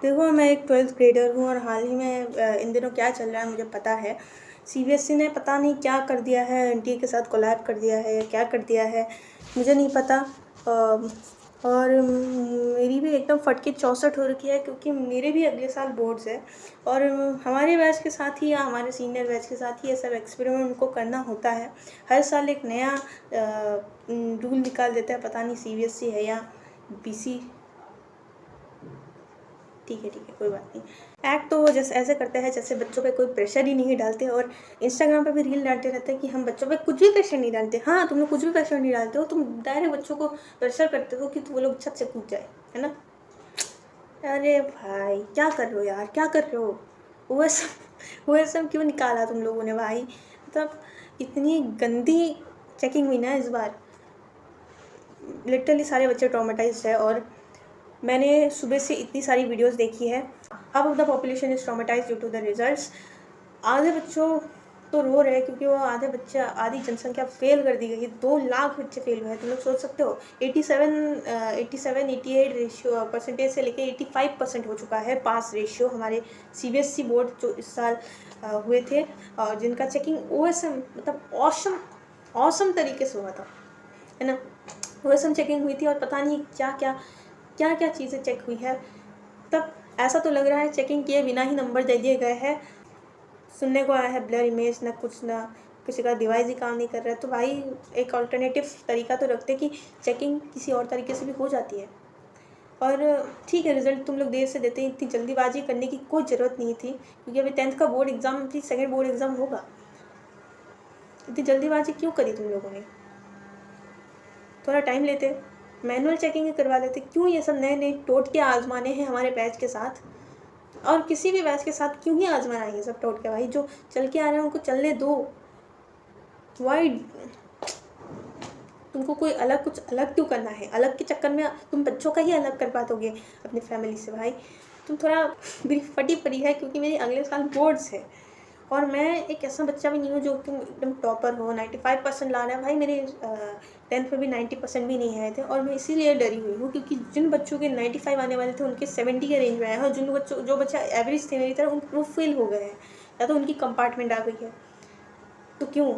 देखो, मैं एक 12th ग्रेडर हूँ और हाल ही में इन दिनों क्या चल रहा है मुझे पता है। सीबीएसई ने पता नहीं क्या कर दिया है, एनटीए के साथ कोलैब कर दिया है या क्या कर दिया है, मुझे नहीं पता। और मेरी भी एकदम फट के 64 हो रखी है, क्योंकि मेरे भी अगले साल बोर्ड्स है और हमारे बैच के साथ ही या हमारे सीनियर बैच के साथ ही ये सब एक्सपेरिमेंट उनको करना होता है। हर साल एक नया रूल निकाल देता है, पता नहीं सीबीएसई है या बीसी। ठीक है, कोई बात नहीं। एक्ट तो जैसे ऐसे करते हैं जैसे बच्चों पे कोई प्रेशर ही नहीं डालते, और इंस्टाग्राम पे भी रील डालते रहते हैं कि हम बच्चों पे कुछ भी प्रेशर नहीं डालते। हाँ, तुम लोग कुछ भी प्रेशर नहीं डालते हो, तुम डायरेक्ट बच्चों को प्रेशर करते हो कि वो लोग छत से कूद जाए, है ना। अरे भाई, क्या कर रहे हो यार, क्या कर रहे हो। वो सब क्यों निकाला तुम लोगों ने भाई, मतलब इतनी गंदी चेकिंग हुई ना इस बार। लिटरली सारे बच्चे ट्रॉमेटाइज्ड है, और मैंने सुबह से इतनी सारी वीडियोस देखी है। Half of the population is traumatised due to the results. आधे बच्चों तो रो रहे हैं क्योंकि वो आधी जनसंख्या फेल कर दी गई है। 2 लाख बच्चे फेल हुए हैं। तुम लोग सोच सकते हो 88 रेशियो परसेंटेज से लेके 85% हो चुका है पास रेशियो हमारे सीबीएसई बोर्ड जो इस साल हुए थे, और जिनका चेकिंग ओएसएम मतलब ऑसम तरीके से हुआ था, है ना। ओएसएम चेकिंग हुई थी और पता नहीं क्या चीज़ें चेक हुई है। तब ऐसा तो लग रहा है चेकिंग किए बिना ही नंबर दे दिए गए हैं। सुनने को आया है ब्लर इमेज, ना कुछ, ना किसी का डिवाइस ही काम नहीं कर रहा है। तो भाई एक अल्टरनेटिव तरीका तो रखते कि चेकिंग किसी और तरीके से भी हो जाती है। और ठीक है, रिजल्ट तुम लोग देर से देते हैं, इतनी जल्दीबाजी करने की कोई ज़रूरत नहीं थी, क्योंकि अभी 10th का बोर्ड एग्ज़ाम, फिर सेकेंड बोर्ड एग्ज़ाम होगा। इतनी जल्दीबाजी क्यों करी तुम लोगों ने। थोड़ा टाइम लेते, मैनुअल चेकिंग करवा लेते। क्यों ये सब नए नए टोटके आजमाने हैं हमारे बैच के साथ, और किसी भी बैच के साथ क्यों ही आजमाना है ये सब टोटके। भाई जो चल के आ रहे हैं उनको चलने दो। वाई तुमको कोई कुछ अलग क्यों करना है। अलग के चक्कर में तुम बच्चों का ही अलग कर पाओगे अपनी फैमिली से। भाई तुम थोड़ा मेरी फटी पड़ी है, क्योंकि मेरी अगले साल बोर्ड्स है और मैं एक ऐसा बच्चा भी नहीं हूँ जो तुम एकदम टॉपर हो, 95% ला रहा है। भाई मेरे 10th में भी 90% भी नहीं आए थे, और मैं इसीलिए डरी हुई हूँ क्योंकि जिन बच्चों के 95 आने वाले थे उनके 70 के रेंज में आए हैं, और जो बच्चा एवरेज थे मेरी तरह वो फेल हो गए हैं, या तो उनकी कंपार्टमेंट आ गई है। तो क्यों,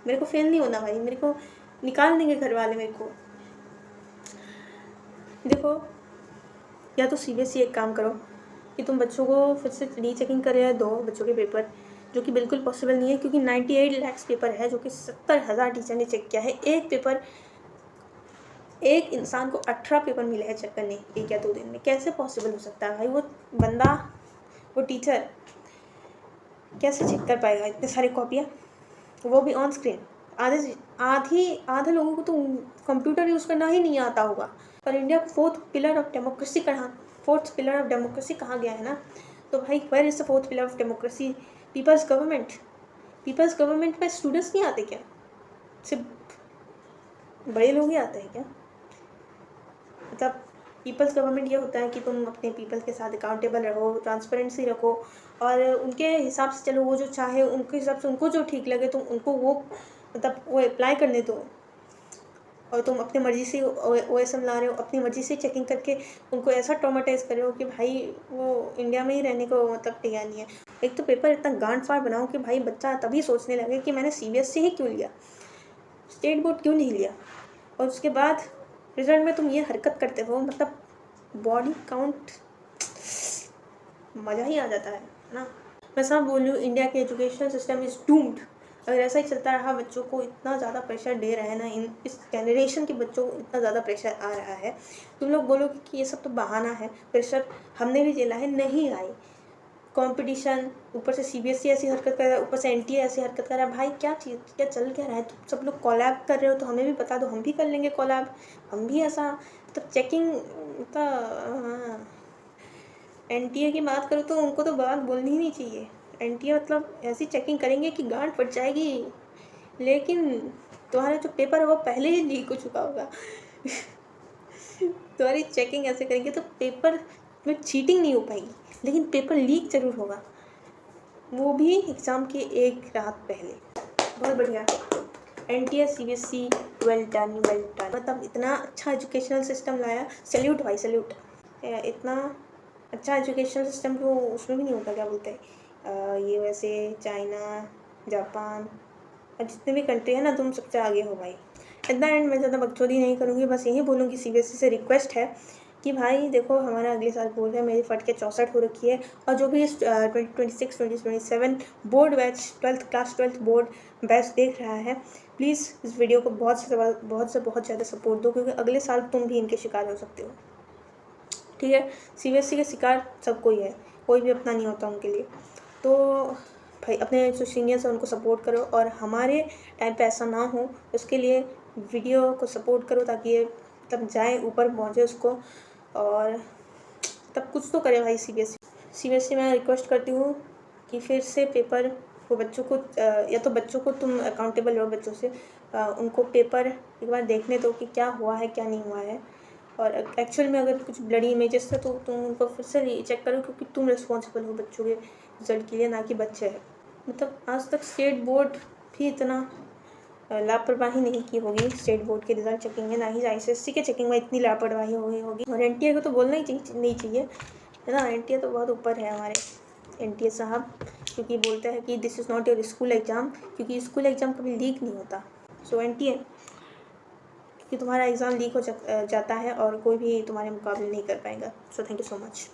मेरे को फेल नहीं होना भाई, मेरे को निकाल देंगे घर वाले मेरे को। देखो, या तो सीबीएसई एक काम करो कि तुम बच्चों को फिर से रीचेकिंग करे दो बच्चों के पेपर, जो कि बिल्कुल पॉसिबल नहीं है, क्योंकि 98 लाख पेपर है जो कि 70,000 टीचर ने चेक किया है। एक पेपर, एक इंसान को 18 पेपर मिले हैं चेक करने 1 या 2 दिन में। कैसे पॉसिबल हो सकता है भाई। वो बंदा, वो टीचर कैसे चेक कर पाएगा इतने सारी कॉपियाँ, वो भी ऑन स्क्रीन। आधे लोगों को तो कंप्यूटर यूज़ करना ही नहीं आता होगा। और इंडिया को फोर्थ पिलर ऑफ डेमोक्रेसी कहाँ गया है ना। तो भाई where is the fourth pillar of democracy, people's government में स्टूडेंट्स नहीं आते क्या, सिर्फ बड़े लोग ही आते हैं क्या। मतलब पीपल्स गवर्नमेंट ये होता है कि तुम अपने पीपल के साथ अकाउंटेबल रहो, ट्रांसपेरेंसी रखो, और उनके हिसाब से चलो। वो जो चाहे उनके हिसाब से, उनको जो ठीक लगे तुम उनको वो अप्लाई करने दो। और तुम अपनी मर्ज़ी से ओएसएम ला रहे हो, अपनी मर्ज़ी से चेकिंग करके उनको ऐसा ट्रॉमेटाइज कर रहे हो कि भाई वो इंडिया में ही रहने को तैयार नहीं है। एक तो पेपर इतना गांड फाड़ बनाओ कि भाई बच्चा तभी सोचने लगे कि मैंने सीबीएसई ही क्यों लिया, स्टेट बोर्ड क्यों नहीं लिया। और उसके बाद रिजल्ट में तुम ये हरकत करते हो, मतलब बॉडी काउंट, मज़ा ही आ जाता है ना। मैं सब बोल रही हूँ, इंडिया के एजुकेशन सिस्टम इज़ डूम्ड। अगर ऐसा ही चलता रहा, बच्चों को इतना ज़्यादा प्रेशर दे रहा है ना, इस जनरेशन के बच्चों को इतना ज़्यादा प्रेशर आ रहा है। तुम लोग बोलोगे कि ये सब तो बहाना है, प्रेशर हमने भी झेला है। नहीं भाई, कंपटीशन, ऊपर से सीबीएसई ऐसी हरकत कर रहा है, ऊपर से एनटीए ऐसी हरकत कर रहा है। भाई क्या चल क्या रहा है। तुम सब लोग कोलैब कर रहे हो तो हमें भी बता दो, हम भी कर लेंगे कोलैब। हम भी ऐसा चेकिंग एनटीए की बात करो तो उनको तो बात बोलनी ही नहीं चाहिए। एनटीए मतलब ऐसी चेकिंग करेंगे कि गांड फट जाएगी, लेकिन तुम्हारा जो पेपर है वो पहले ही लीक हो चुका होगा। तुम्हारी चेकिंग ऐसे करेंगे तो पेपर में चीटिंग नहीं हो पाएगी, लेकिन पेपर लीक ज़रूर होगा, वो भी एग्ज़ाम के एक रात पहले। बहुत बढ़िया, एनटीए सीबीएसई, वेल डन। मतलब इतना अच्छा एजुकेशनल सिस्टम लाया, सैल्यूट भाई, सैल्यूट। इतना अच्छा एजुकेशन सिस्टम जो उसमें भी नहीं होता, क्या बोलते हैं, USA, चाइना, जापान और जितने भी कंट्री है ना, तुम सबसे आगे हो भाई। एट द एंड मैं ज़्यादा बकचोदी नहीं करूँगी, बस यही बोलूँगी CBSE से रिक्वेस्ट है कि भाई देखो, हमारा अगले साल बोर्ड है, मेरी फट के 64 हो रखी है, और जो भी 2026 2027 board batch 12th board batch देख रहा है, प्लीज़ इस वीडियो को बहुत ज़्यादा सपोर्ट दो, क्योंकि अगले साल तुम भी इनके शिकार हो सकते हो। ठीक है, CBSE के शिकार सबको ही है, कोई भी अपना नहीं होता उनके लिए। तो भाई अपने जो सीनियर्स हैं उनको सपोर्ट करो, और हमारे टाइम पे ऐसा ना हो उसके लिए वीडियो को सपोर्ट करो, ताकि ये तब जाए, ऊपर पहुँचे उसको, और तब कुछ तो करे भाई। CBSE मैं रिक्वेस्ट करती हूँ कि फिर से पेपर वो बच्चों को या तो बच्चों को तुम अकाउंटेबल रहो बच्चों से, उनको पेपर एक बार देखने दो कि क्या हुआ है क्या नहीं हुआ है, और एक्चुअल में अगर कुछ ब्लडी इमेजेस थे तो तुम उनको फिर से चेक करो, क्योंकि तुम रिस्पॉन्सिबल हो बच्चों के रिजल्ट के लिए, ना कि बच्चे हैं। मतलब आज तक स्टेट बोर्ड भी इतना लापरवाही नहीं की होगी स्टेट बोर्ड के रिजल्ट चेकिंग में, ना ही ICSE के चेकिंग में इतनी लापरवाही हुई होगी। और NTA को तो बोलना ही नहीं चाहिए, है ना। NTA तो बहुत ऊपर है हमारे NTA साहब, क्योंकि बोलते हैं कि this is not your school exam, क्योंकि स्कूल एग्ज़ाम कभी लीक नहीं होता। सो NTA, क्योंकि तुम्हारा एग्ज़ाम लीक हो जाता है और कोई भी तुम्हारे मुकाबले नहीं कर पाएगा। So thank you so much.